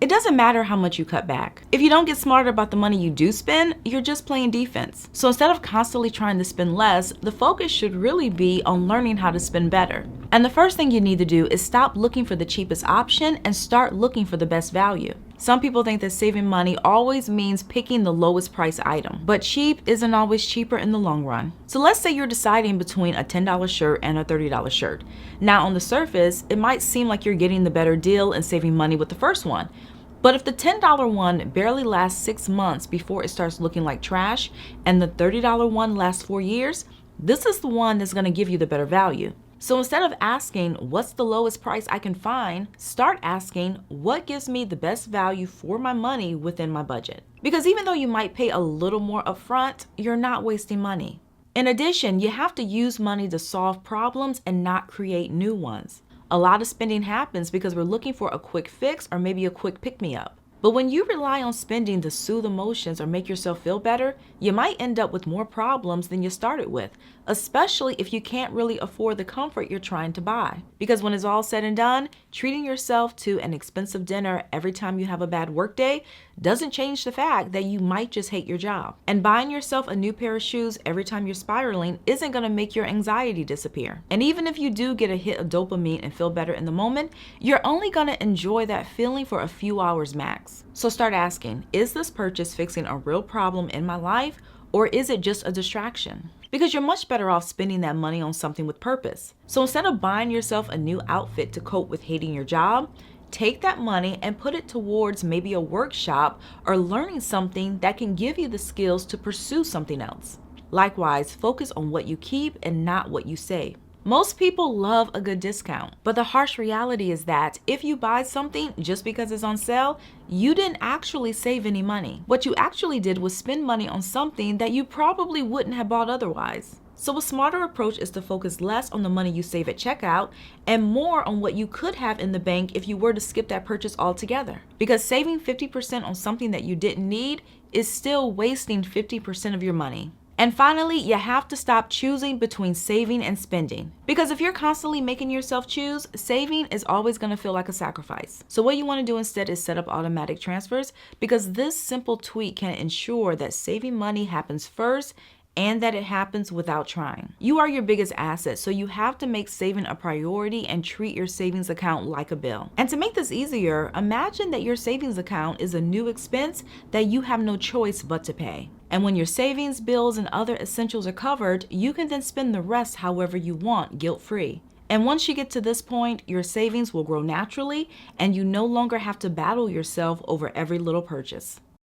It doesn't matter how much you cut back. If you don't get smarter about the money you do spend, you're just playing defense. So instead of constantly trying to spend less, the focus should really be on learning how to spend better. And the first thing you need to do is stop looking for the cheapest option and start looking for the best value. Some people think that saving money always means picking the lowest price item, but cheap isn't always cheaper in the long run. So let's say you're deciding between a $10 shirt and a $30 shirt. Now on the surface, it might seem like you're getting the better deal and saving money with the first one. But if the $10 one barely lasts 6 months before it starts looking like trash, and the $30 one lasts 4 years, this is the one that's going to give you the better value. So instead of asking, what's the lowest price I can find, start asking, what gives me the best value for my money within my budget? Because even though you might pay a little more upfront, you're not wasting money. In addition, you have to use money to solve problems and not create new ones. A lot of spending happens because we're looking for a quick fix or maybe a quick pick-me-up. But when you rely on spending to soothe emotions or make yourself feel better, you might end up with more problems than you started with, especially if you can't really afford the comfort you're trying to buy. Because when it's all said and done, treating yourself to an expensive dinner every time you have a bad work day doesn't change the fact that you might just hate your job. And buying yourself a new pair of shoes every time you're spiraling isn't going to make your anxiety disappear. And even if you do get a hit of dopamine and feel better in the moment, you're only going to enjoy that feeling for a few hours max. So start asking, is this purchase fixing a real problem in my life, or is it just a distraction? Because you're much better off spending that money on something with purpose. So instead of buying yourself a new outfit to cope with hating your job, take that money and put it towards maybe a workshop or learning something that can give you the skills to pursue something else. Likewise, focus on what you keep and not what you save. Most people love a good discount, but the harsh reality is that if you buy something just because it's on sale, you didn't actually save any money. What you actually did was spend money on something that you probably wouldn't have bought otherwise. So a smarter approach is to focus less on the money you save at checkout and more on what you could have in the bank if you were to skip that purchase altogether. Because saving 50% on something that you didn't need is still wasting 50% of your money. And finally, you have to stop choosing between saving and spending. Because if you're constantly making yourself choose, saving is always going to feel like a sacrifice. So what you want to do instead is set up automatic transfers, because this simple tweak can ensure that saving money happens first and that it happens without trying. You are your biggest asset, so you have to make saving a priority and treat your savings account like a bill. And to make this easier, imagine that your savings account is a new expense that you have no choice but to pay. And when your savings, bills, and other essentials are covered, you can then spend the rest however you want, guilt-free. And once you get to this point, your savings will grow naturally, and you no longer have to battle yourself over every little purchase.